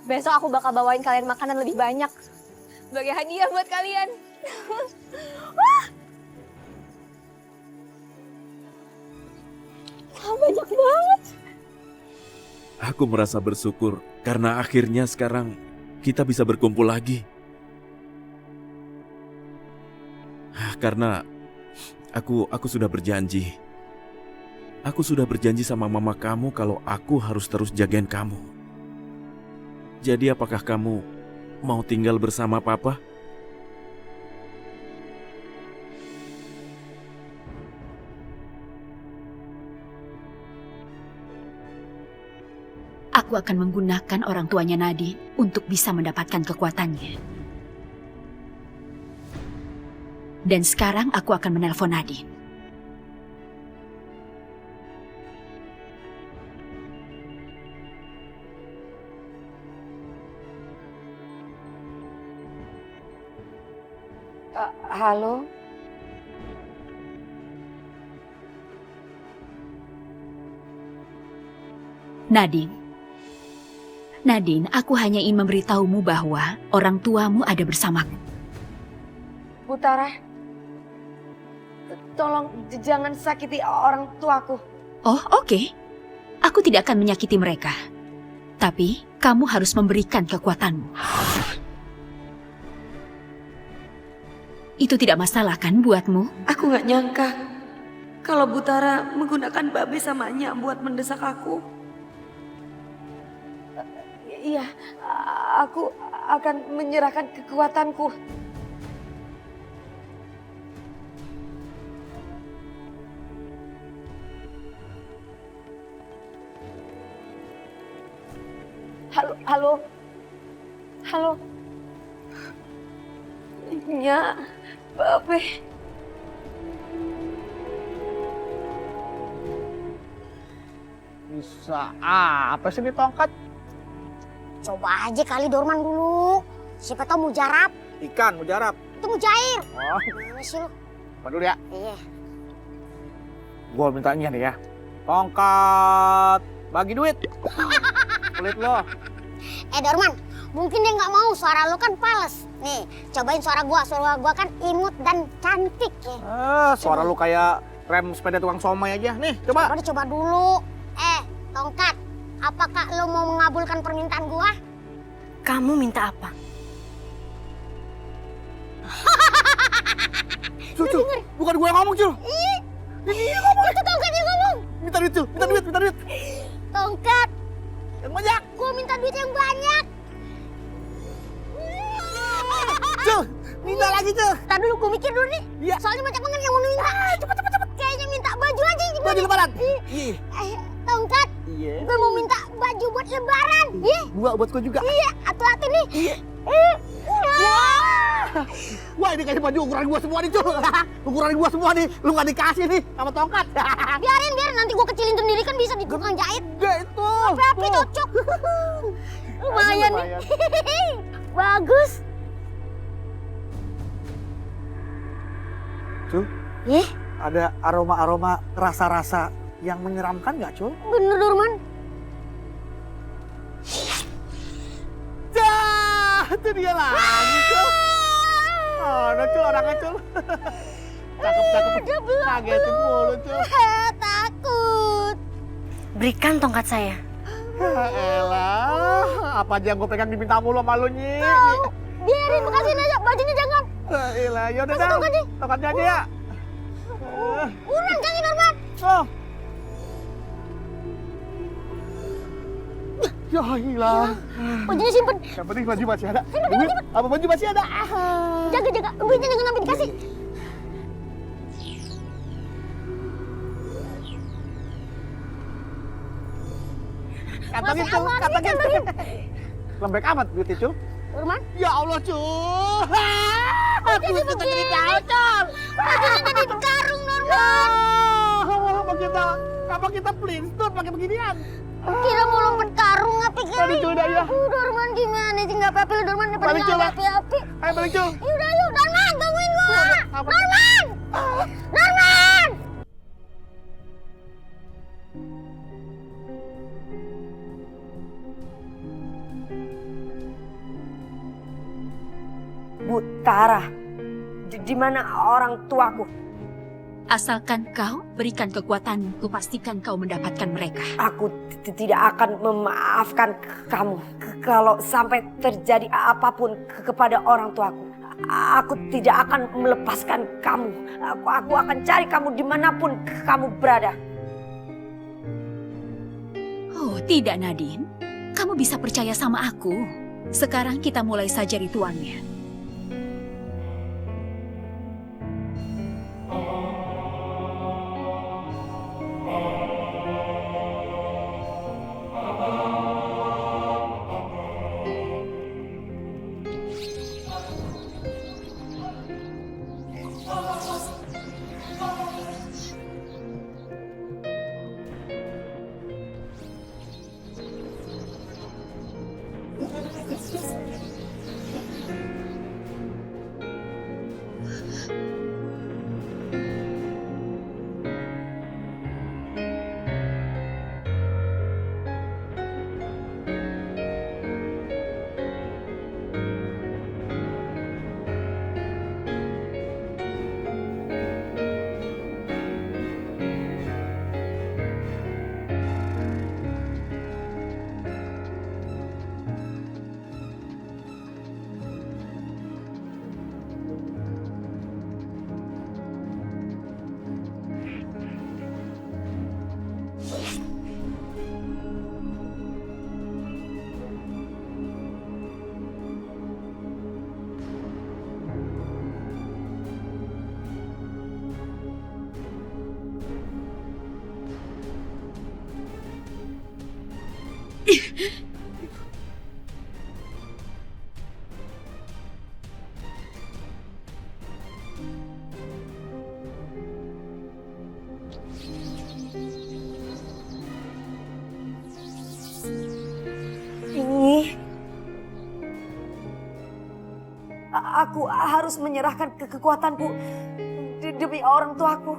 Besok aku bakal bawain kalian makanan lebih banyak. Sebagai hadiah buat kalian. Wah! Banyak banget. Aku merasa bersyukur karena akhirnya sekarang kita bisa berkumpul lagi. Karena aku sudah berjanji. Aku sudah berjanji sama mama kamu kalau aku harus terus jagain kamu. Jadi apakah kamu mau tinggal bersama papa? Aku akan menggunakan orang tuanya Nadine untuk bisa mendapatkan kekuatannya. Dan sekarang aku akan menelpon Nadine. Halo? Nadine. Nadine, aku hanya ingin memberitahumu bahwa orang tuamu ada bersamaku. Butara, tolong jangan sakiti orang tuaku. Oh, oke. Aku tidak akan menyakiti mereka. Tapi, kamu harus memberikan kekuatanmu. Itu tidak masalah kan buatmu? Aku nggak nyangka kalau Butara menggunakan babe sama Nya buat mendesak aku. Iya, aku akan menyerahkan kekuatanku. Halo. Nya, babe. Bisa apa sih ini tongkat? Coba aja kali Dorman dulu. Siapa tahu mujarab. Ikan, mujarab. Itu mujair. Oh, Mana sih lu? apa dulu ya? Iya. Gua mintanya nih ya. Tongkat, bagi duit. Kulit lo. Dorman, mungkin dia nggak mau, suara lu kan pales. Nih, cobain suara gua kan imut dan cantik ya. Suara lu kayak rem sepeda tukang somai aja. Nih, coba. Coba dulu. Tongkat, apakah lu mau mengabulkan permintaan gua? Kamu minta apa? Cul, bukan gue yang ngomong, Cul. Iya ngomong. Itu Tongkat yang ngomong. Minta duit, Cul. Minta duit. Tongkat, Yang banyak. gua minta duit yang banyak. Cul, minta lagi, Cul. Tadi dulu gua mikir dulu nih. Iya. Soalnya banyak banget yang mau minta. Cepet. Kayaknya minta baju aja yang Baju lebaran. Tongkat, Iya. gue mau minta baju buat lebaran. Buat gua juga. Iya, hati-hati nih. Iya. Wah, ini kayaknya baju ukuran gua semua nih, Cul. Ukuran gua semua nih. Lu nggak dikasih nih sama tongkat. Biarin, nanti gue kecilin sendiri kan bisa di tukang jahit. Gak itu. Api cocok. Lumayan nih. Bagus. Cul, Ih, ada aroma-aroma rasa-rasa yang menyeramkan nggak, Cul? bener Dorman. Itu dia lagi, Cul. Oh, nah, Cul, orangnya, Cul. Cakep. Ngagetin mulu, Cul. Takut. Berikan tongkat saya. Elah, apa aja yang gue pegang diminta mulu sama lu, Nyi. Biarin, bekasin aja. Bajunya jangan. Elah, yaudah Kasih dah. tongkatnya. Tongkatnya aja ya. Uran kali Dorman. Oh. Ya hilang. Bajunya simpen. Yang penting baju masih ada. Duit, apa baju masih ada? Jaga. Duitnya jangan sampai dikasih. Kantongin, Masih Cul. aman, Kantongin. kantongin. Lembek amat duitnya, Cul. Dorman. Ya Allah, Cul. Duit kita jadi jauh, Cul. Bajunya jadi karung Dorman. Apa kita Flintstone pakai beginian? Kira mau lompat karung apa kali? Balik, Cul, dah, ya. Dorman gimana sih nggak apa-apa lu Dorman daripada Balik, Cul, nggak lah. api-api. Ayo balik, Cul. Yaudah yuk Dorman tungguin gua. Apa? Dorman. Dorman. Butara? Di mana orang tuaku? Asalkan kau berikan kekuatanmu, kupastikan kau mendapatkan mereka. Aku tidak akan memaafkan kamu kalau sampai terjadi apapun kepada orang tuaku. Aku tidak akan melepaskan kamu. Aku akan cari kamu dimanapun kamu berada. Oh, tidak Nadine. Kamu bisa percaya sama aku. Sekarang kita mulai saja ritualnya. Aku harus menyerahkan kekuatanku demi orang tuaku.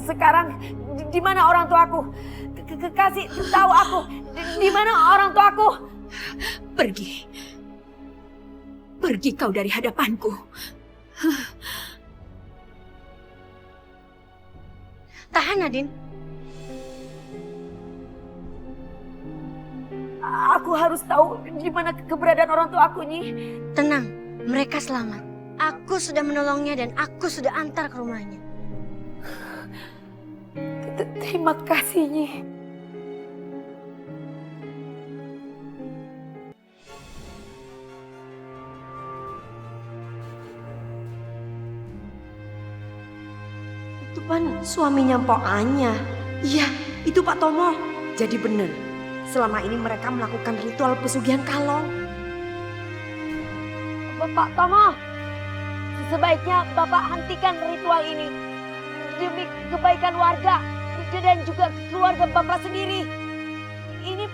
Sekarang di mana orang tuaku? Kasih tahu aku di mana orang tuaku? Pergi. Pergi kau dari hadapanku. Tahan, Nadine. Aku harus tahu di mana keberadaan orang tuaku, Nyi. Tenang, mereka selamat. Aku sudah menolongnya dan aku sudah antar ke rumahnya. Terima kasih, Nyi. Itu kan suaminya Mpok Anya. Iya, itu Pak Tomo. Jadi benar, selama ini mereka melakukan ritual pesugihan kalong. Bapak Tomo, sebaiknya Bapak hentikan ritual ini demi kebaikan warga dan juga keluarga Bapak sendiri. ini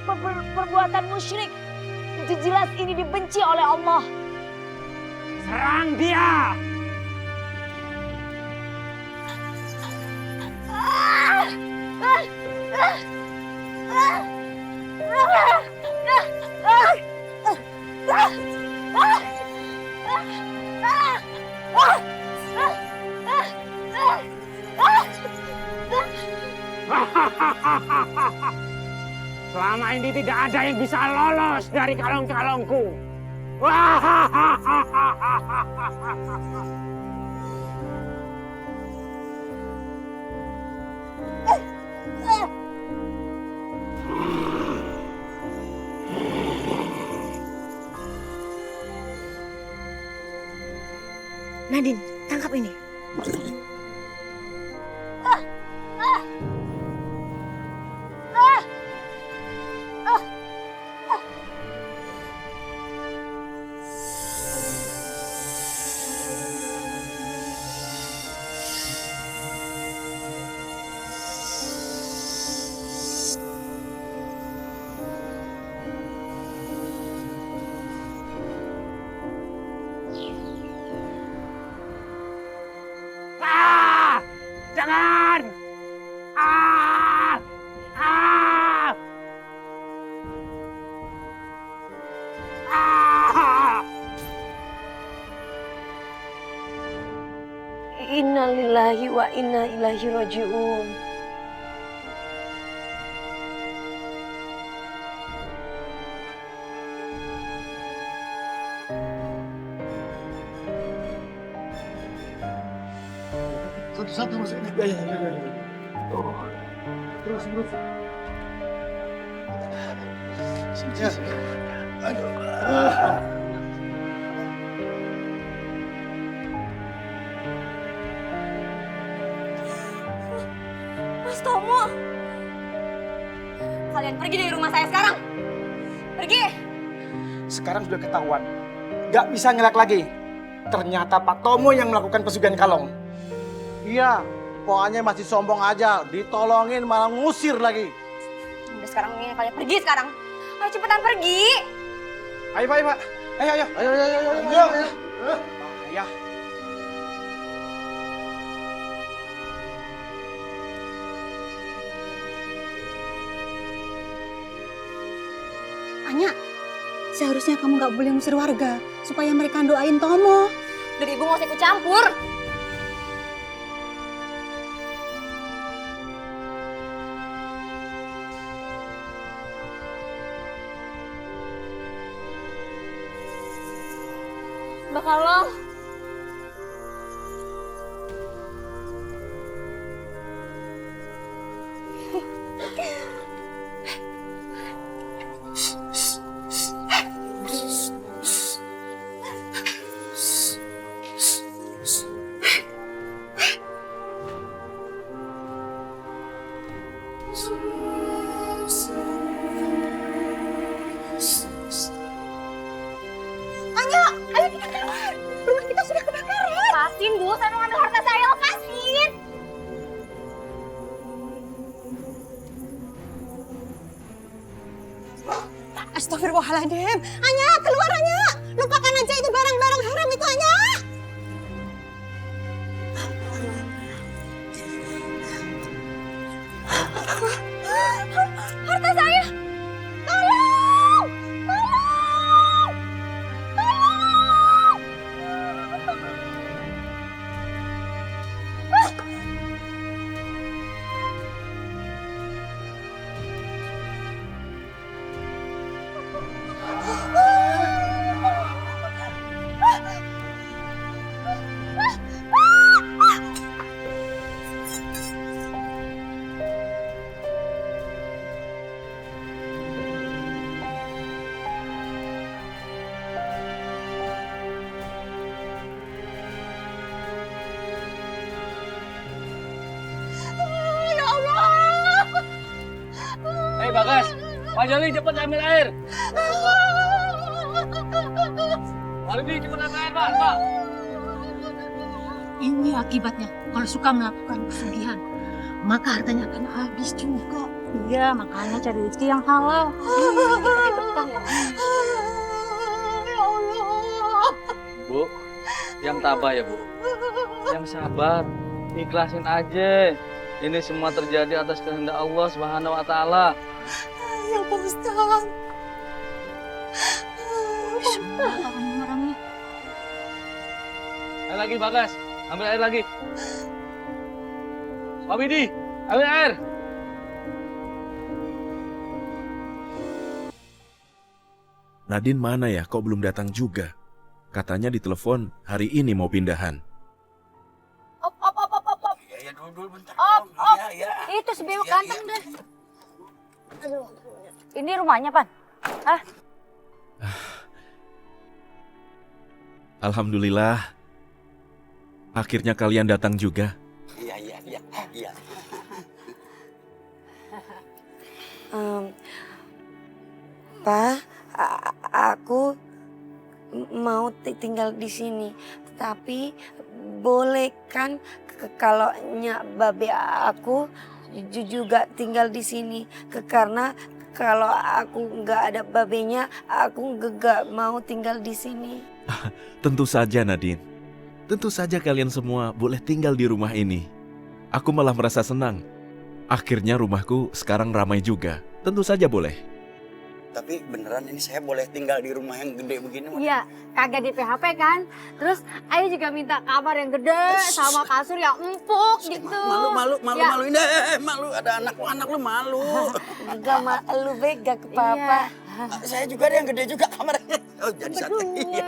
perbuatan musyrik. Jelas ini dibenci oleh Allah. Serang dia! Selama ini tidak ada yang bisa lolos dari kalung-kalungku. Nadine, tangkap ini. Jangan! Ah! Ah! Ah! Inna lillahi wa inna ilaihi raji'un. Satu-satu masuk ini. Terus. Sini. Aduh. Mas Tomo, kalian pergi dari rumah saya sekarang. Pergi. Sekarang sudah ketahuan. Gak bisa ngelak lagi. Ternyata Pak Tomo yang melakukan pesugihan kalong. Iya, pokoknya masih sombong aja. Ditolongin malah ngusir lagi. Udah sekarang ini kalian pergi sekarang. Ayo cepetan pergi. Ayo Pak, Pak. Ayo. Ayo. Ayah. Anya, seharusnya kamu gak boleh ngusir warga supaya mereka doain Tomo. Dari ibu nggak usah ikut campur. Bakal lo. Lepasin, Bu. Saya mau ngambil harta saya. Lepasin. Astagfirullahaladzim. Anya, keluar Anya. Lupakan aja itu barang-barang haram itu Anya. Harta saya. Tolong. Tolong. Tolong. Ya Allah. Hei Bagas, Pak Jali cepat ambil air. Pak Jali cepat ambil air, Pak. Ini akibatnya kalau suka melakukan pesugihan, maka hartanya akan habis juga. Iya, makanya cari rezeki yang halal. Bu, yang tabah ya Bu. Yang sabar, ikhlasin aja. Ini semua terjadi atas kehendak Allah Subhanahu wa taala. Ya Pak Ustaz. Air lagi Bagas, ambil air lagi. Pak Widi, ambil air. Nadine mana ya? Kok belum datang juga? Katanya di telepon hari ini mau pindahan. Op. Iya, dulu bentar. Op. Iya. Itu si Bewok ganteng deh. Aduh, ini rumahnya, Pan? Hah? Alhamdulillah. Akhirnya kalian datang juga. Iya. Pak, aku mau tinggal di sini, tapi boleh kan kalau babe aku juga tinggal di sini, karena kalau aku nggak ada babenya, aku nggak mau tinggal di sini. Tentu saja Nadine. Tentu saja kalian semua boleh tinggal di rumah ini. Aku malah merasa senang. Akhirnya rumahku sekarang ramai juga. Tentu saja boleh. Tapi beneran ini saya boleh tinggal di rumah yang gede begini? Iya, kagak di PHP kan. Terus Ayu juga minta kamar yang gede sama kasur yang empuk gitu. Malu Ya. ini malu ada anak lu malu. Gak malu bega ke papa. Saya juga ada yang gede juga kamarnya. Oh jadi satu. Iya.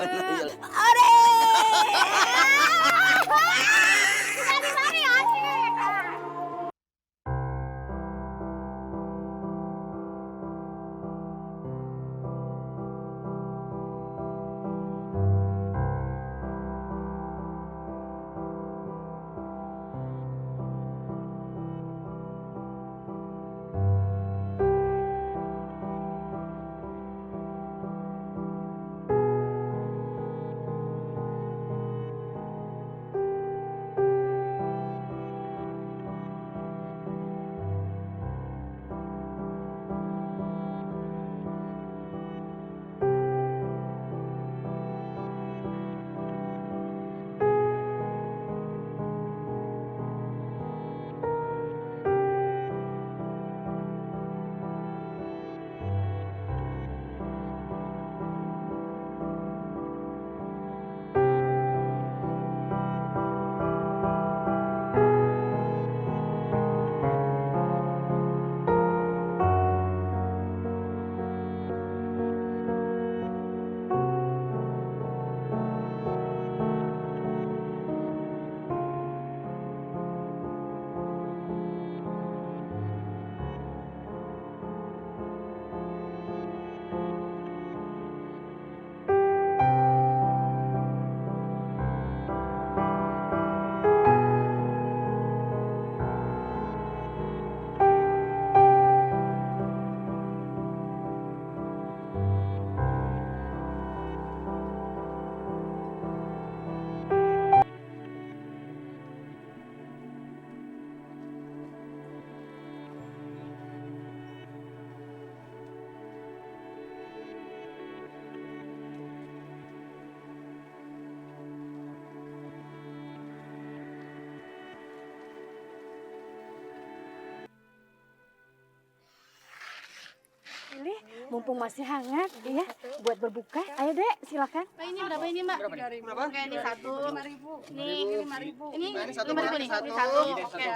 Ini mumpung masih hangat, ya, buat berbuka. Ayo dek, silakan. Ini berapa ini Mbak? Berapa? Oke, ini 1. 5.000. Ini 5.000. Ini 5.000 nih. Satu. Ini 1. Oke.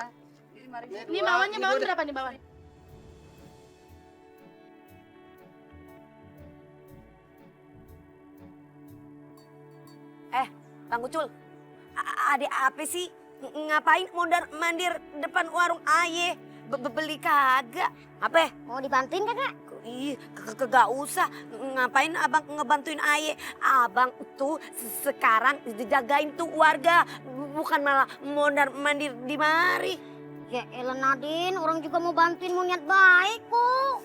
Ini bawahnya berapa nih bawah? Bang Ucul, ada apa sih? Ngapain mondar-mandir depan warung Aye? Beli kagak? Apa? Mau dibantuin kakak? Ih, kagak usah. Ngapain abang ngebantuin Aye? Abang tuh sekarang dijagain tuh warga, bukan malah mondar-mandir di mari. Ya elah Nadine, orang juga mau bantuin, mau niat baik kok.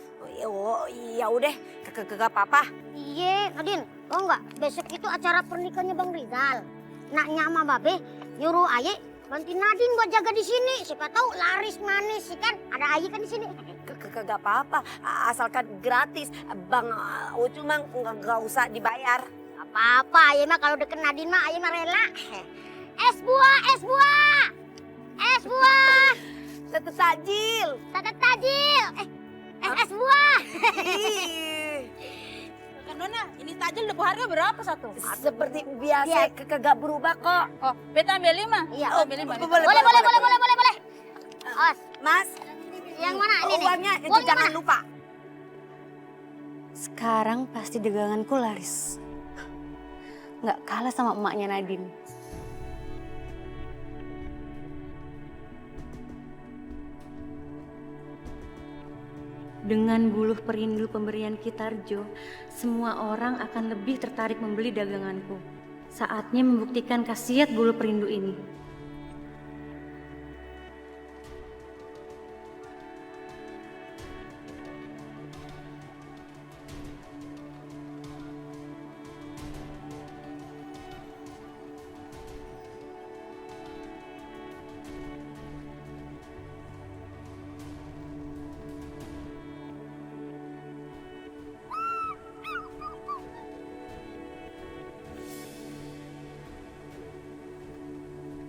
Oh, ya udah, kagak apa-apa. Iya, Nadine, tau nggak? Besok itu acara pernikahannya Bang Rizal. Naknya sama Babe nyuruh Aye bantuin Nadine buat jaga di sini. Siapa tahu laris manis sih kan? Ada Aye kan di sini. kagak apa-apa, asalkan gratis. Bang Ucu mah nggak usah dibayar. Apa-apa, ya mah kalau deket Nadine mah ayo mah rela. Es buah, es buah. Es buah. Tetep tajil. Tata tajil. Es buah. Nona, ini tajil depo harga berapa satu? Seperti biasa, kagak berubah kok. Oh, beta ambil 5. Iya. Oh, ambil 5. Boleh. Os, Mas, yang mana ini nih? uangnya itu Uangnya jangan mana? lupa. Sekarang pasti daganganku laris. Nggak kalah sama emaknya Nadine. Dengan buluh perindu pemberian Kitarjo, semua orang akan lebih tertarik membeli daganganku. Saatnya membuktikan khasiat buluh perindu ini.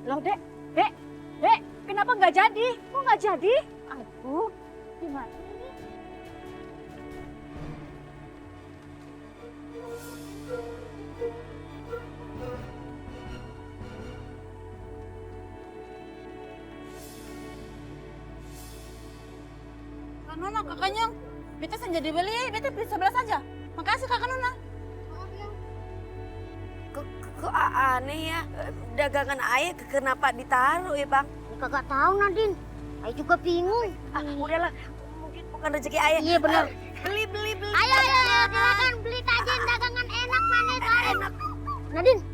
Loh, Dek, kenapa nggak jadi? Kok nggak jadi? Aduh, gimana ini? Kak Nona, kakaknya, beta senjadi beli, beta beli 11 saja. Makasih Kakak Nona. Kok aneh ya, dagangan ayah kenapa ditaruh ya bang? Kagak tahu Nadine. Ayo juga bingung. Udahlah, mungkin bukan rezeki ayah. Iya benar. Beli. Ayo, silakan beli tajin dagangan enak manis. Enak. Nadine,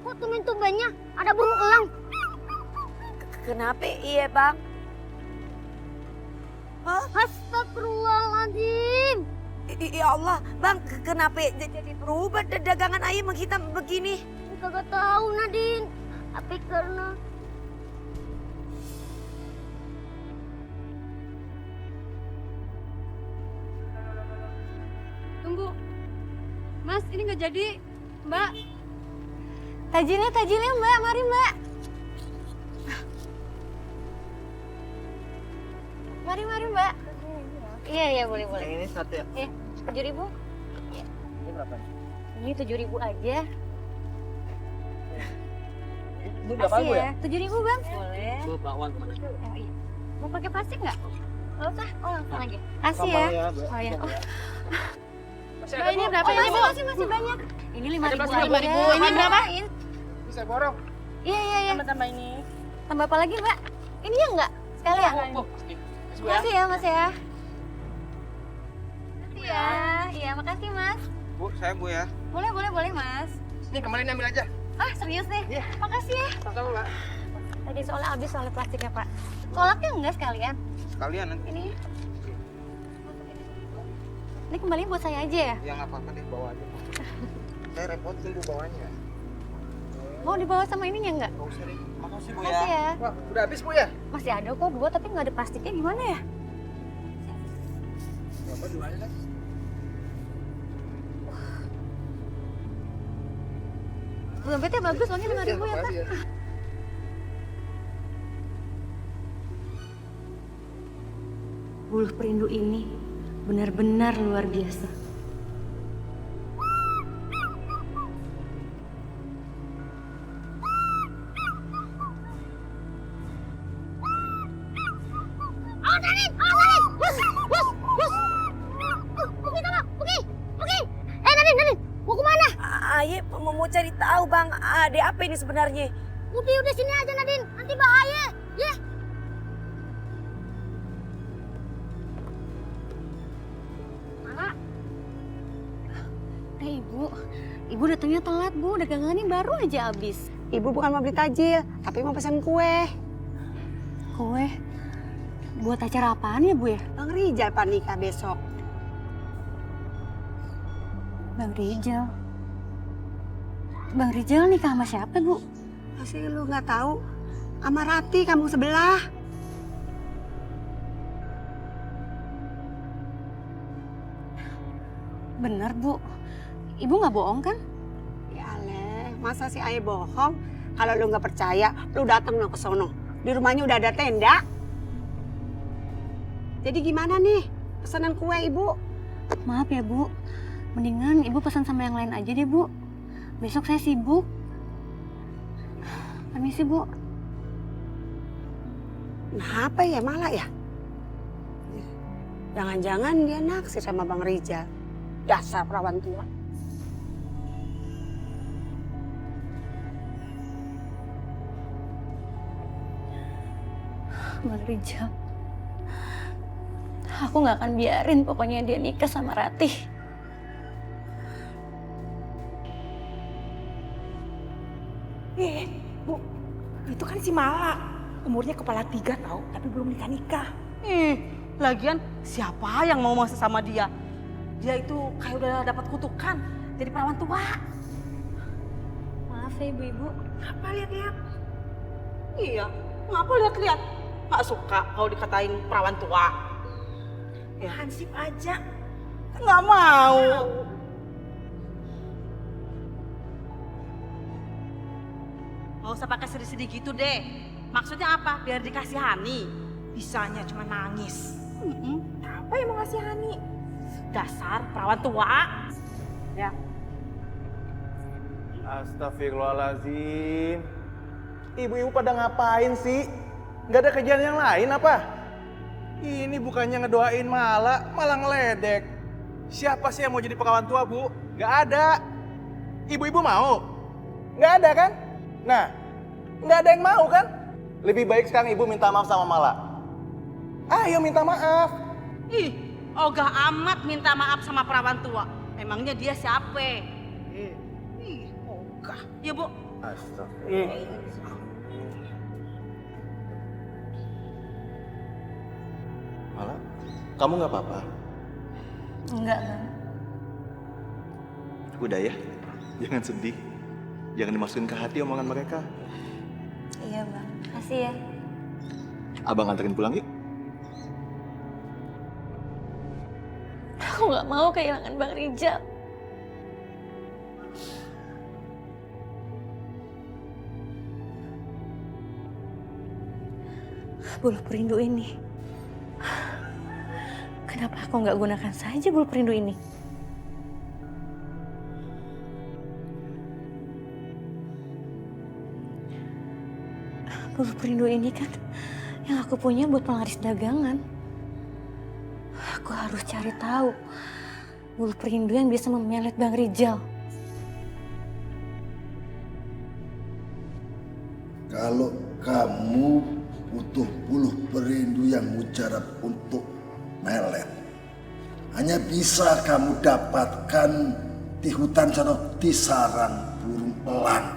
kok tumben-tumbennya ada burung elang? Kenapa iya bang? Astagfirullahaladzim. Ya Allah, bang, kenapa jadi berubah dagangan ayah menghitam begini? Kagak tahu Nadine. Tapi karena Tunggu. Mas, ini nggak jadi. Mbak. Tajilnya Mbak, mari Mbak. Mari Mbak. Iya boleh. Yang ini satu ya? Iya, 7.000. Ini berapa? Ini 7.000 aja. Ini berapa Kasih Bu ya? 7.000 Bang. Boleh. Bu, bakwan mana? Oh, iya. Mau pakai plastik nggak? Nggak usah. Oh, langsung aja. Kasih Tambah ya. Bu. Oh ya. Oh. Masih Mbak, ada ini Bu? berapa ini Bu? Masih banyak. Ini 5.000 aja. 5.000. Ini berapa? Bisa borong. Iya. Tambah ini. Tambah apa lagi Mbak? Ini ya enggak? Sekalian. Bu, pasti. Makasih ya Mas ya. Makasih ya. Iya, makasih Mas. Bu, saya Bu ya. Boleh Mas. Ini kemarin ambil aja. Ah, serius nih? Iya. Makasih ya. Sama-sama Mbak. Tadi soalnya habis soalnya plastiknya Pak. Kolaknya enggak sekalian? Sekalian nanti. Ini kembali buat saya aja ya? Ya nggak apa-apa deh, bawa aja. Saya repotin Bu bawanya. Mau dibawa sama ininya enggak? Nggak usah deh. Makasih Bu Makasih ya. Wah, udah habis Bu ya? Masih ada kok 2 tapi nggak ada plastiknya gimana ya? Bapak dua aja kan? Dompetnya bagus, soalnya 5.000 ya Pak. Ya. Buluh perindu ini benar-benar luar biasa. Nadine, mau kemana? Ayah mau cari tahu bang, ada apa ini sebenarnya? Udah sini aja Nadine, nanti bahaya. Ya. Mana? Ibu datangnya telat Bu, dagangannya baru aja habis. Ibu bukan mau beli tajil, tapi mau pesan kue. Kue? Buat acara apaan ya Bu ya? Bang Rijal pak nikah besok. Bang Rijal? Bang Rijal nikah sama siapa Bu? Masih lu nggak tahu? Sama Rati kampung sebelah. Bener, Bu. Ibu nggak bohong kan? Ya leh, masa sih ayah bohong? Kalau lu nggak percaya, lu datang ke sono. Di rumahnya udah ada tenda. Jadi gimana nih pesanan kue ibu? Maaf ya, Bu. Mendingan Ibu pesan sama yang lain aja deh, Bu. Besok saya sibuk. Permisi, Bu. Nah, apa ya malah ya? Jangan-jangan dia naksir sama Bang Rijal. Dasar perawan tua. Bang Rijal. Aku nggak akan biarin pokoknya dia nikah sama Ratih. Bu, itu kan si Mala. Umurnya kepala 3 tahu, tapi belum nikah-nikah. Lagian siapa yang mau masuk sama dia? Dia itu kayak udah dapat kutukan jadi perawan tua. Maaf ya ibu-ibu. Apa lihat-lihat? Iya, ngapa lihat-lihat? Nggak suka kalau dikatain perawan tua. Ya. Hansip aja. Nggak mau. Nggak usah pakai sedih-sedih gitu deh. Maksudnya apa? Biar dikasihani. Bisanya cuma nangis. Apa yang mau ngasihani? Dasar perawan tua. Ya. Astagfirullahaladzim. Ibu-ibu pada ngapain sih? Nggak ada kerjaan yang lain apa? Ini bukannya ngedoain malah ngeledek. Siapa sih yang mau jadi perawan tua, Bu? Nggak ada. Ibu-ibu mau? Nggak ada kan? Nah, nggak ada yang mau kan? Lebih baik sekarang ibu minta maaf sama Mala. Ayo minta maaf. Ih, ogah amat minta maaf sama perawan tua. Emangnya dia siapa? Ih, ogah. Ya, Bu. Astagfirullah. Mala, kamu nggak apa-apa? Enggak, Bang. Udah ya, jangan sedih. Jangan dimasukin ke hati omongan mereka. Iya, Bang. Makasih ya. Abang anterin pulang yuk. Aku nggak mau kehilangan Bang Rijal. Bulu perindu ini. Kenapa aku nggak gunakan saja bulu perindu ini? Bulu perindu ini kan yang aku punya buat penglaris dagangan. Aku harus cari tahu bulu perindu yang bisa memelet Bang Rijal. Kalau kamu butuh bulu perindu yang mujarab untuk melet, hanya bisa kamu dapatkan di hutan sana di sarang burung elang.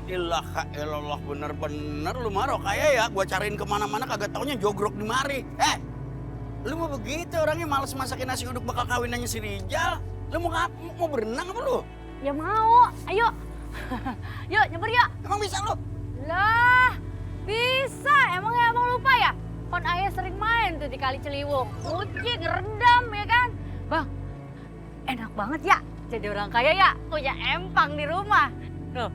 Ilaha illallah, bener-bener lu maro kayak ya gua cariin kemana-mana kagak taunya jogrok di mari. Lu mau begitu orangnya males masakin nasi uduk bakal kawinannya si Rijal. Lu mau berenang apa lu? Ya mau, ayo. Yuk nyamper yuk. Emang bisa lu? Lah, bisa. Emang lupa ya? Kon ayah sering main tuh di Kali Ciliwung. Kucing, rendam ya kan? Bang, enak banget ya jadi orang kaya ya. Punya empang di rumah. Tuh.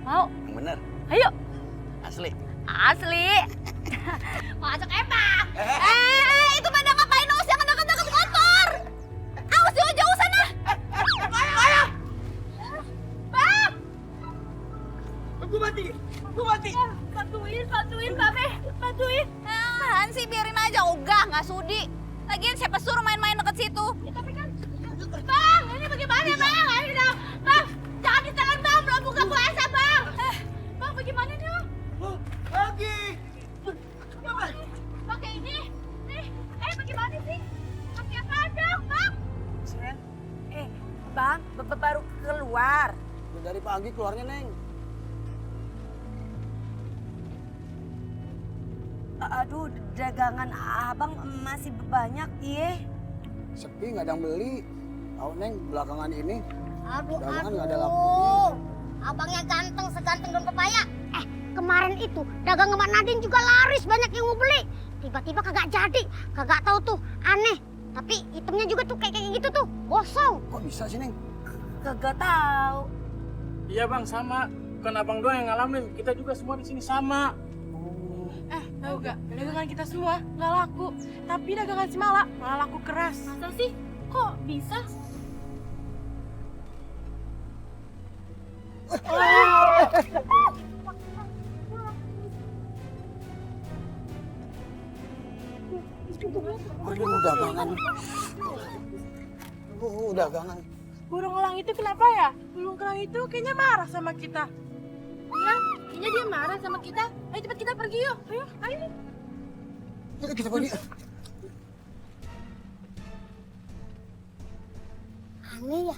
Mau? Yang bener. Ayo. Asli. Asli. Masuk empang. Itu pada ngapain us? Jangan deket-deket motor. Awas jauh-jauh sana. Ayo. Bang. Gue mati. Bantuin, Babe. Bantuin. Apaan sih, biarin aja. Ogah, nggak sudi. Lagian siapa suruh main-main deket situ? Ya, tapi kan... Bang, ini bagaimana, Bang? Bang, jangan ditelan, Bang. Belum buka puasa, Bang. Bang, bagaimana nih, Bang? Lagi. Pakai ini. Nih, bagaimana sih? Pakai apa dong, Bang? Bang, baru keluar. Dari pagi keluarnya, Neng. Aduh, dagangan abang masih banyak, iya. Sepi nggak ada yang beli. Tahu Neng belakangan ini Aduh, dagangan nggak ada laku. Abangnya ganteng seganteng daun pepaya. Kemarin itu dagang sama Nadine juga laris, banyak yang mau beli. Tiba-tiba kagak jadi, kagak tahu tuh, aneh. Tapi itemnya juga tuh kayak gitu tuh, gosong. Kok bisa sih Neng? Kagak tahu. Iya bang, sama. Bukan abang doang yang ngalamin, kita juga semua di sini sama. Tahu gak, dagangan kita semua nggak laku. Tapi dagangan si Mala malah laku keras. Masa sih? Kok bisa? Aduh, dagangan. Dagangan. Burung elang itu kenapa ya? Burung elang itu kayaknya marah sama kita. Iya, kayaknya dia marah sama kita. Ayo cepat kita pergi yuk. Ayo. Yuk kita pergi. Aneh ya.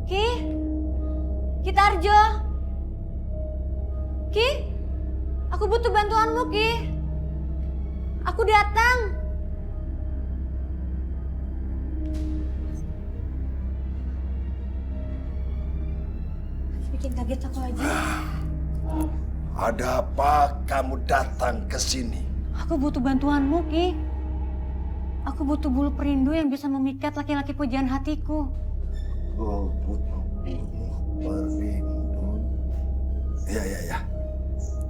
Ki, Kitarjo. Ki, aku butuh bantuanmu, Ki. Aku datang. Bikin kaget aku aja. Ada apa kamu datang ke sini? Aku butuh bantuanmu, Ki. Aku butuh bulu perindu yang bisa memikat laki-laki pujaan hatiku. Oh, butuh bulu perindu. Ya.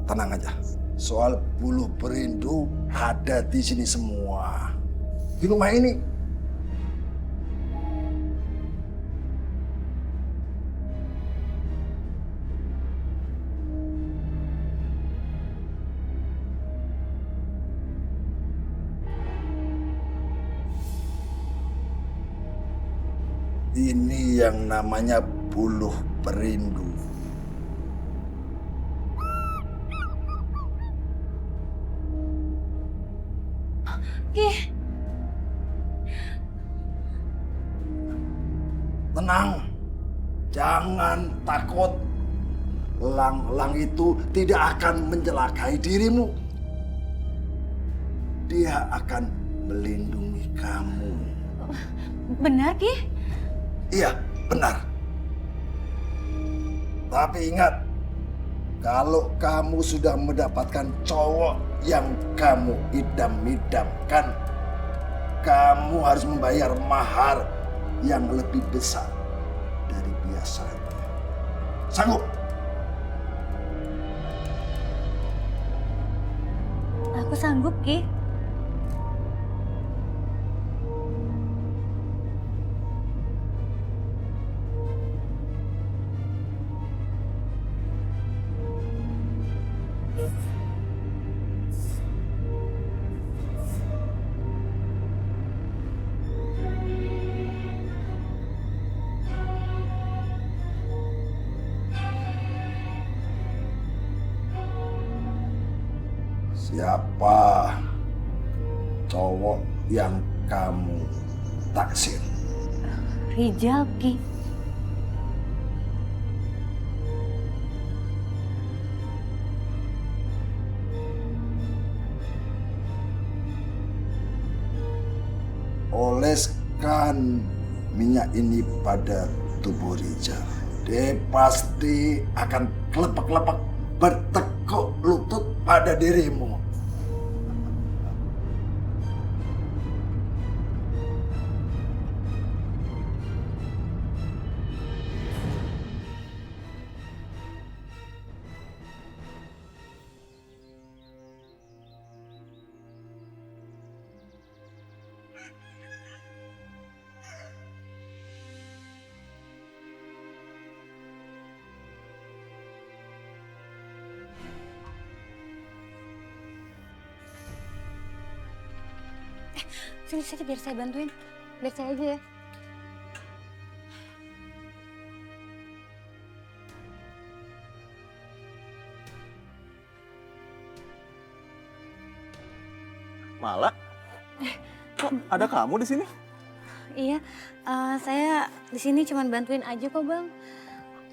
Tenang aja. Soal bulu perindu ada di sini semua. Di rumah ini. Ini yang namanya bulu perindu. Ki. Tenang, jangan takut. Elang-elang itu tidak akan mencelakai dirimu. Dia akan melindungi kamu. Benar, Ki? Iya, benar. Tapi ingat, kalau kamu sudah mendapatkan cowok yang kamu idam-idamkan, kamu harus membayar mahar yang lebih besar dari biasanya. Sanggup? Aku sanggup, Ki. Siapa cowok yang kamu taksir? Rijal, Ki. Oleskan minyak ini pada tubuh Rijal. Dia pasti akan kelepek-kelepek bertekuk lutut pada dirimu. Sini, biar saya bantuin. Biar saya aja ya. Mala? Kok ada kamu di sini? Iya, saya di sini cuma bantuin aja kok, Bang.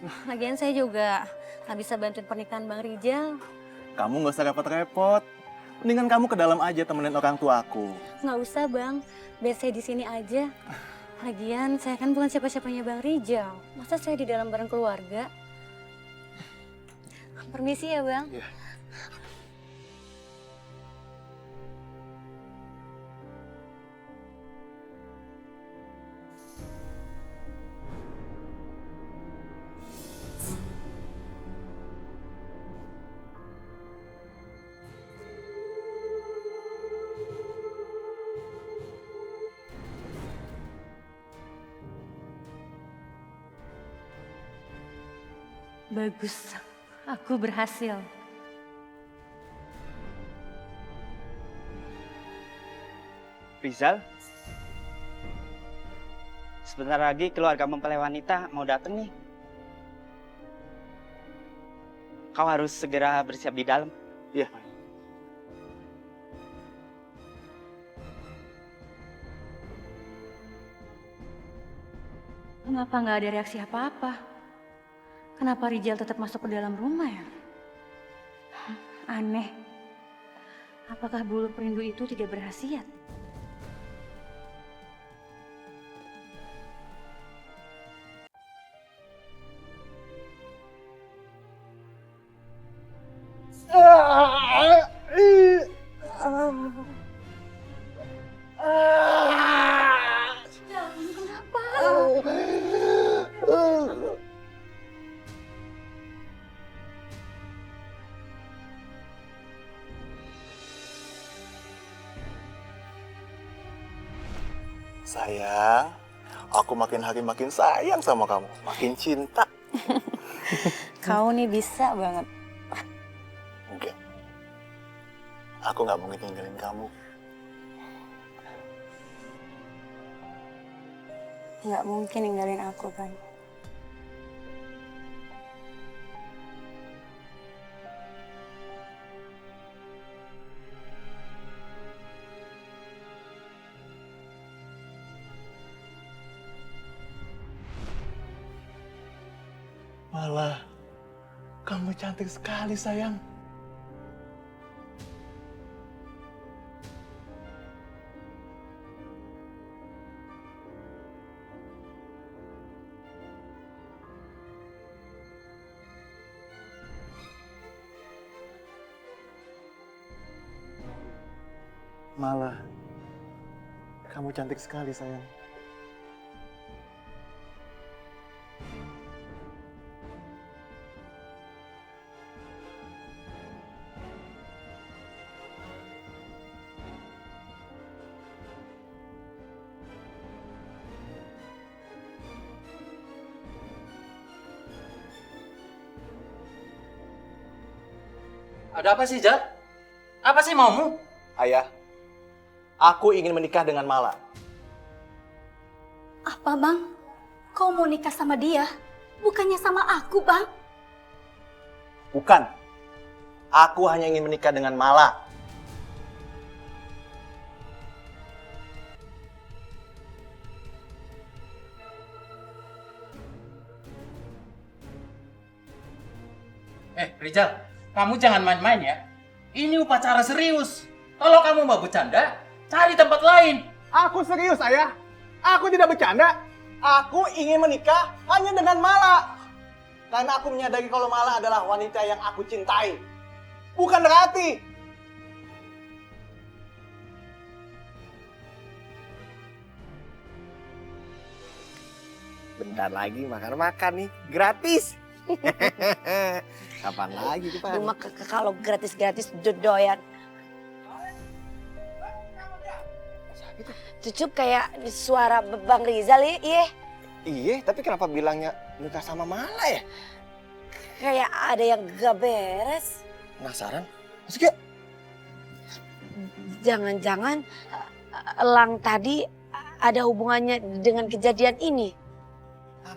Lagian saya juga nggak bisa bantuin pernikahan Bang Rijal. Kamu nggak usah repot-repot. Mendingan kamu ke dalam aja temenin orang tua aku. Nggak usah Bang, biar saya di sini aja. Lagian saya kan bukan siapa-siapanya Bang Rijal. Masa saya di dalam bareng keluarga? Permisi ya Bang. Iya. Bagus, aku berhasil. Rizal, sebentar lagi keluarga mempelai wanita mau datang nih. Kau harus segera bersiap di dalam. Iya. Kenapa nggak ada reaksi apa-apa? Kenapa Rijal tetap masuk ke dalam rumah ya? Aneh. Apakah bulu perindu itu tidak berhasiat? Sayang, aku makin hari makin sayang sama kamu, makin cinta. Kau nih bisa banget. Enggak, aku nggak mungkin tinggalin kamu. Nggak mungkin ninggalin aku kan. Malah, kamu cantik sekali sayang. Malah, kamu cantik sekali sayang. Ada apa sih, Jat? Apa sih maumu? Ayah, aku ingin menikah dengan Mala. Apa bang? Kau mau nikah sama dia? Bukannya sama aku bang? Bukan. Aku hanya ingin menikah dengan Mala. Rijal, kamu jangan main-main ya. Ini upacara serius. Kalau kamu mau bercanda, cari tempat lain. Aku serius, Ayah. Aku tidak bercanda. Aku ingin menikah hanya dengan Mala. Karena aku menyadari kalau Mala adalah wanita yang aku cintai. Bukan Rati. Bentar lagi makan-makan nih. Gratis. Kapan lagi tuh, Pak? Cuma kalau gratis-gratis doyan. Cucup kayak suara Bang Rizal ya, iya. Iya, tapi kenapa bilangnya nikah sama Mala ya? Kayak ada yang gak beres. Penasaran? Masuk yuk. Jangan-jangan Elang tadi ada hubungannya dengan kejadian ini.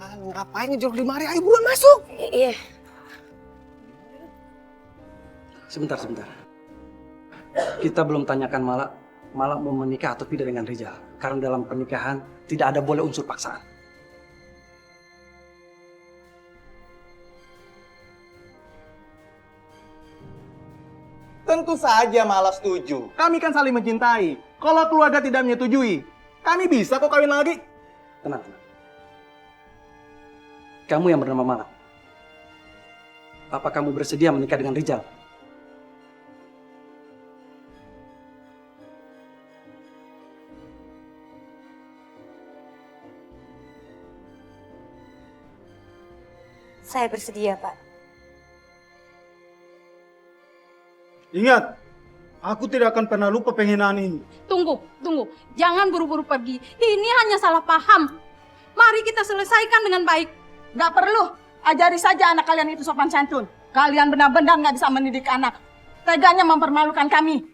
Ngapain ngejorok di mari? Ayo buruan masuk. Iya. Sebentar. Kita belum tanyakan Mala mau menikah atau tidak dengan Rijal. Karena dalam pernikahan tidak ada boleh unsur paksaan. Tentu saja Mala setuju. Kami kan saling mencintai. Kalau keluarga tidak menyetujui, kami bisa kok kawin lagi. Tenang, tenang. Kamu yang bernama Mala. Apa kamu bersedia menikah dengan Rijal? Saya bersedia, Pak. Ingat, aku tidak akan pernah lupa penghinaan ini. Tunggu. Jangan buru-buru pergi. Ini hanya salah paham. Mari kita selesaikan dengan baik. Gak perlu. Ajari saja anak kalian itu sopan santun. Kalian benar-benar gak bisa mendidik anak. Teganya mempermalukan kami.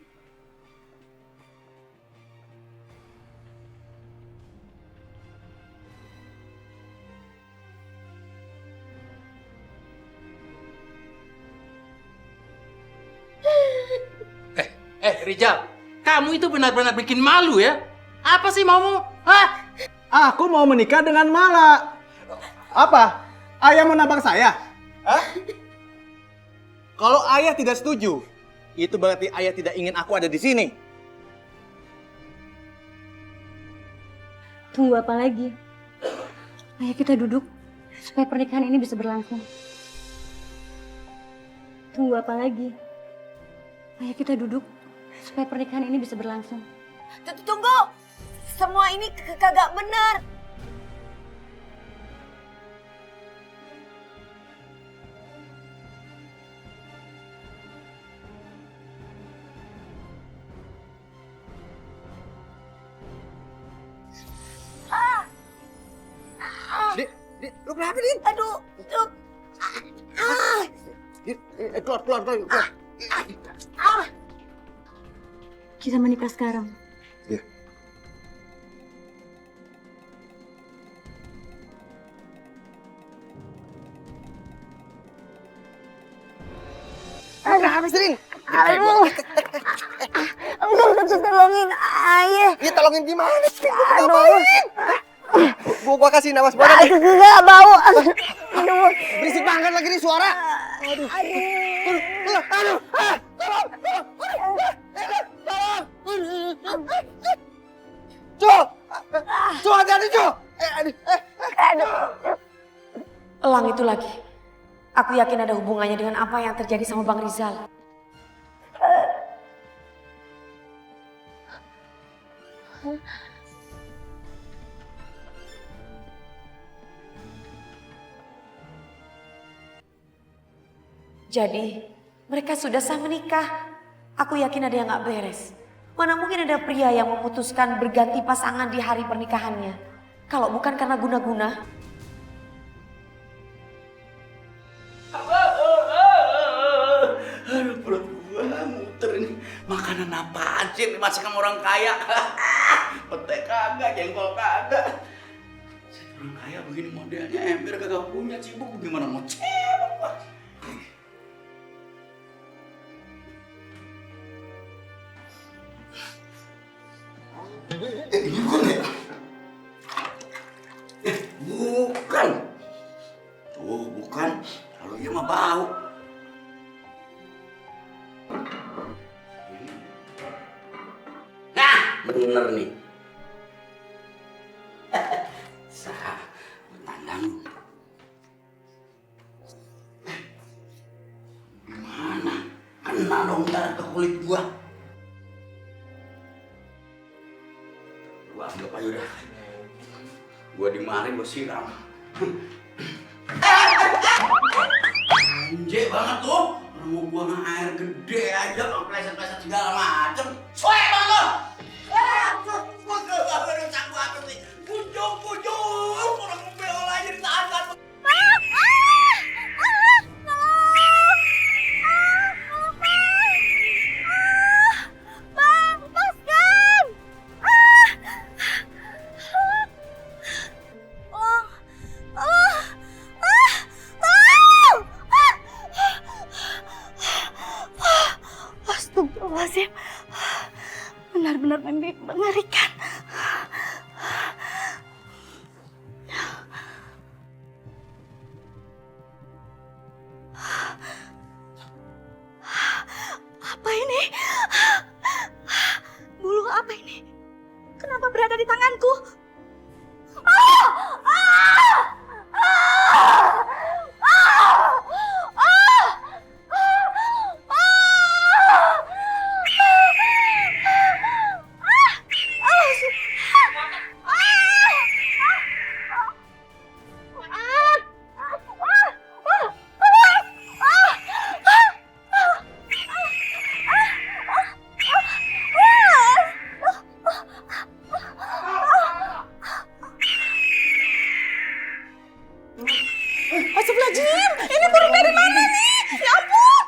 Rijal, kamu itu benar-benar bikin malu ya. Apa sih maumu? Hah? Aku mau menikah dengan Mala. Apa? Ayah mau nabrak saya? Hah? Kalau ayah tidak setuju, itu berarti ayah tidak ingin aku ada di sini. Tunggu apa lagi? Ayo kita duduk supaya pernikahan ini bisa berlangsung. Tunggu apa lagi? Ayo kita duduk supaya pernikahan ini bisa berlangsung. Tunggu! Semua ini kagak benar. Dik, lu kenapa, Din? Aduh. Keluar. Kita menikah sekarang. Iya. Kenapa sih, Din? Aduh. Tolongin ayah. Ya tolongin gimana sih? Aduh. Gua kasih napas badan. Enggak bau. Aduh. Berisik banget lagi nih suara. Aduh. Cu, hati-hati, Cu. Elang itu lagi. Aku yakin ada hubungannya dengan apa yang terjadi sama Bang Rizal. Jadi, mereka sudah sah menikah. Aku yakin ada yang gak beres. Mana mungkin ada pria yang memutuskan berganti pasangan di hari pernikahannya. Kalau bukan karena guna-guna. Aduh, perut gua muter ini. Makanan apaan sih dimasak sama orang kaya? Pete kagak, jengkol kagak. Orang kaya begini modelnya, ember kagak punya cibuk, gimana mau cebok, Pak? Ini bukan ya? Bukan. Tuh, bukan. Kalau iya mah bau. Nah, bener nih. Sah, tandang. Gimana? Kena dong ntar ke kulit gua. Gua anggap aja udah. Gua dimari, gua siram. Anjir banget tuh. Orang mau buang air gede aja, pleset-pleset segala macem. Cuek banget lo. Pucung. Orang mau beol aja ditahan. Astagfirullahaladzim. Benar-benar mengerikan. Apa ini? ini? Bulu apa ini? Kenapa berada di tanganku? Astagfirullahaladzim, ini burung dari mana nih? Ya ampun.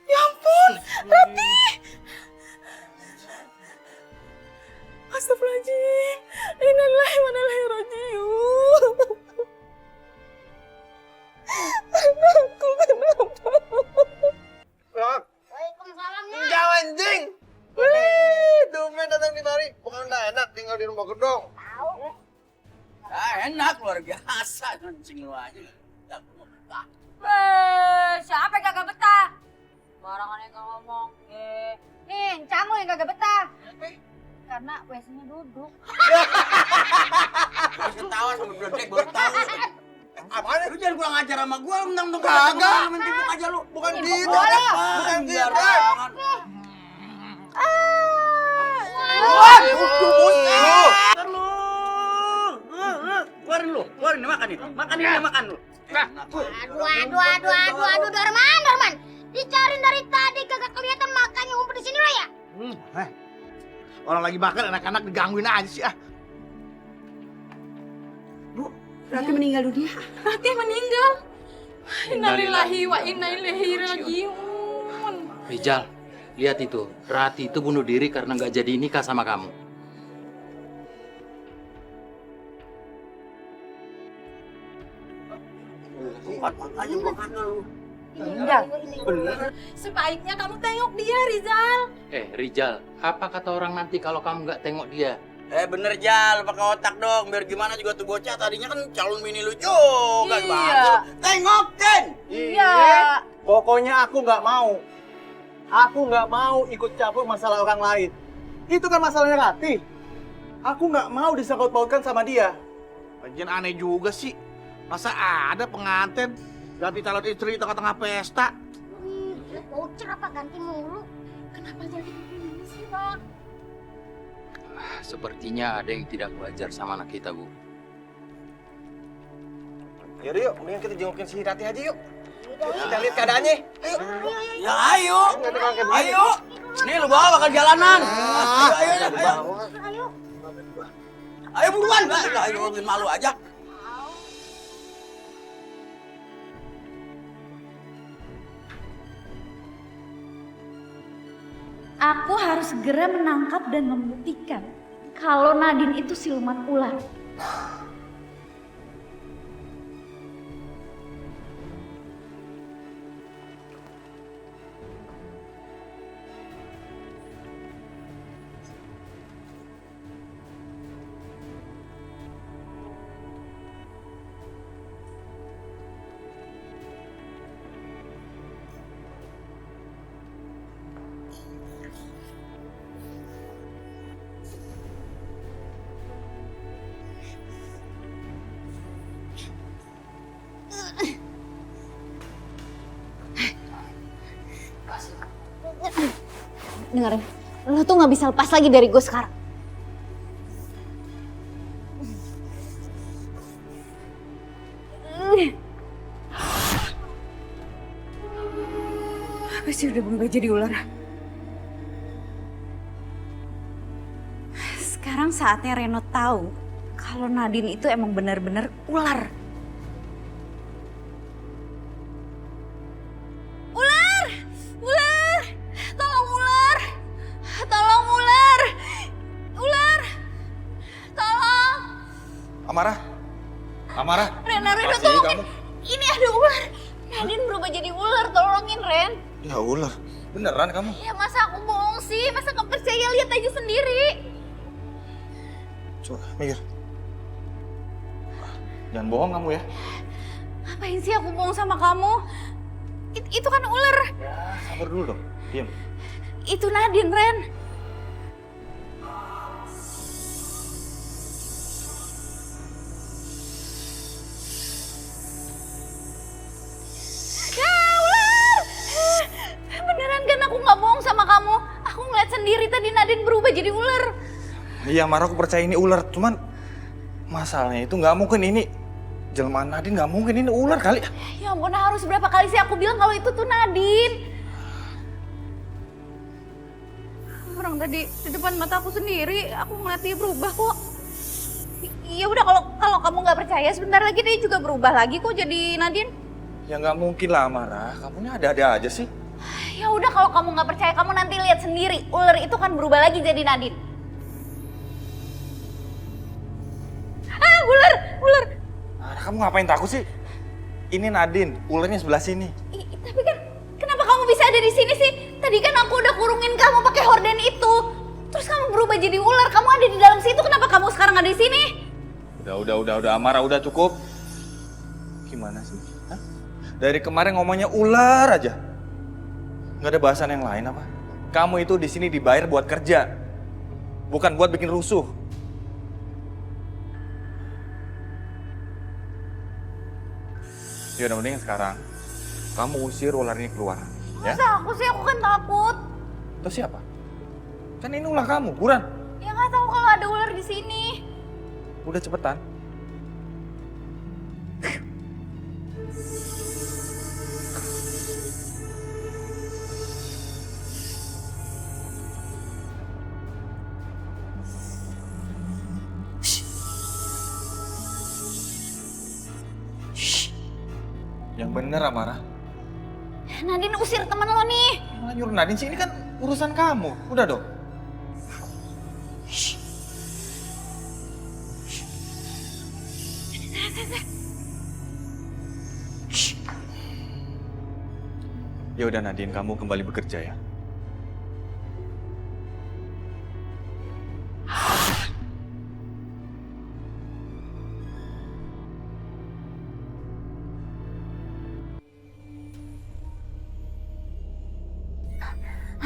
Ya ampun, Rati. Astagfirullahaladzim, innalillahi wa inna ilaihi raji'un. Anakku kenapa? Waalaikumsalam, Nak. Jauh anjing. Wih, domen datang di mari. Bukan udah enak tinggal di rumah gedong. Enak luar biasa kencing lu aja. Siapa yang kagak betah? Barangan yang gak ngomong. Nih, kamu yang kagak betah. Karena WC-nya duduk. Harus ketawa sama Brodek baru tahu. Apaan? Lu jangan kurang ajar sama gua, lu mentang-mentang Kagak. mentang aja lu. Bukan Ini gitu. boleh. Bukan gitu. Jangan. Keluarin lu, makan nih. Makan ini, makan lu. Aduh, Dorman. Dicariin dari tadi kagak kelihatan makannya ngumpet di sini lo ya? Orang lagi makan anak-anak digangguin aja sih ah. Bu, Rati meninggal dunia. Rati meninggal. Innalillahi wa inna ilaihi raji'un. Rijal, lihat itu. Rati itu bunuh diri karena nggak jadi nikah sama kamu. Makanya gua kata lu. Meninggal. Sebaiknya kamu tengok dia, Rizal. Rijal, apa kata orang nanti kalau kamu nggak tengok dia? Bener Jal, pakai otak dong. Biar gimana juga tuh bocah tadinya kan calon bini lu juga. Iya. Bagus. Tengokin. Iya. Pokoknya aku nggak mau. Aku nggak mau ikut campur masalah orang lain. Itu kan masalahnya Rati. Aku nggak mau disangkut pautkan sama dia. Lagian aneh juga sih. Masa ada pengantin ganti calon istri di tengah-tengah pesta? Voucher apa ganti mulu? Kenapa jadi begini sih, Bang? Sepertinya ada yang tidak wajar sama anak kita, Bu. Yaudah yuk, mendingan kita jengukin si Rati aja yuk. Kita lihat keadaannya. Ayo. Ya ayo. Ayo. Nih lu bawa bakal jalanan. Ayo. Ayo buruan. Ayo bikin malu aja. Aku harus segera menangkap dan membuktikan kalau Nadine itu siluman ular. Dengerin, lo tuh gak bisa lepas lagi dari gue sekarang. Apa sih udah berubah jadi ular? Sekarang saatnya Reno tahu kalau Nadine itu emang benar-benar ular. Ular! Ular! Tolong ular! Tolong ular! Ular! Tolong! Amara? Amara? Reno Pasti tolong! kamu. Ini ada ular! Nadine berubah jadi ular, tolongin Ren! Ya ular, beneran kamu? Ya masa aku bohong sih? Masa gak percaya? Lihat aja sendiri! Coba, mikir. Jangan bohong kamu ya. Ngapain sih aku bohong sama kamu? Itu kan ular. Ya, sabar dulu dong. Diam. Itu Nadine, Ren. Beneran kan aku nggak bohong sama kamu? Aku ngeliat sendiri tadi Nadine berubah jadi ular. Iya, Mara, aku percaya ini ular. Cuman masalahnya itu nggak mungkin ini jelmaan Nadine, nggak mungkin ini ular kali. Ya ampun, harus berapa kali sih aku bilang kalau itu tuh Nadine? Orang tadi di depan mata aku sendiri, aku ngeliat dia berubah kok. Ya udah, kalau kamu nggak percaya, sebentar lagi dia juga berubah lagi kok jadi Nadine. Ya nggak mungkin lah, Mara. Kamunya ada-ada aja sih. Ya udah, kalau kamu nggak percaya, kamu nanti lihat sendiri. Ular itu kan berubah lagi jadi Nadine. Ular. Mara, kamu ngapain takut sih? Ini Nadine, ularnya sebelah sini. Tapi kan, kenapa kamu bisa ada di sini sih? Tadi kan aku udah kurungin kamu pakai horden itu. Terus kamu berubah jadi ular, kamu ada di dalam situ. Kenapa kamu sekarang ada di sini? Udah, Mara, udah cukup. Gimana sih? Hah? Dari kemarin ngomongnya ular aja. Nggak ada bahasan yang lain apa? Kamu itu di sini dibayar buat kerja, bukan buat bikin rusuh. Ya udah, mending sekarang kamu usir ular ini keluar. Ya? Masa aku sih, aku kan takut. Terus siapa? Kan ini ulah kamu, buruan. Ya nggak tahu kalau ada ular di sini. Udah cepetan. Yang bener, Amara. Nadine usir teman lo nih. Malah nyuruh Nadine sih, ini kan urusan kamu. Udah dong. Ya udah Nadine, kamu kembali bekerja ya.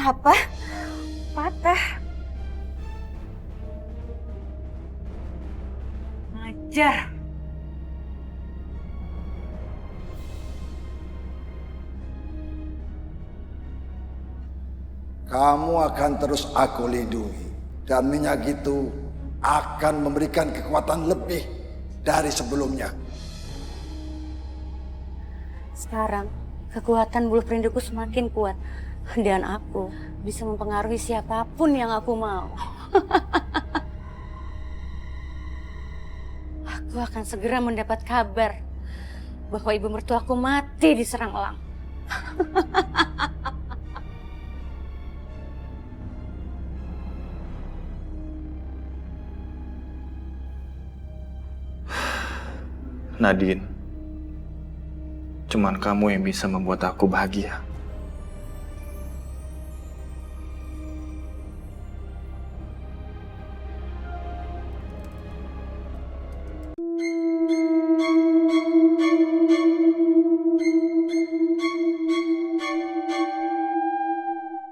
Apa? Patah. Ngajar. Kamu akan terus aku lindungi. Dan minyak itu akan memberikan kekuatan lebih dari sebelumnya. Sekarang, kekuatan bulu perinduku semakin kuat. Dan aku bisa mempengaruhi siapapun yang aku mau. Aku akan segera mendapat kabar bahwa ibu mertuaku mati diserang elang. Nadine, cuman kamu yang bisa membuat aku bahagia.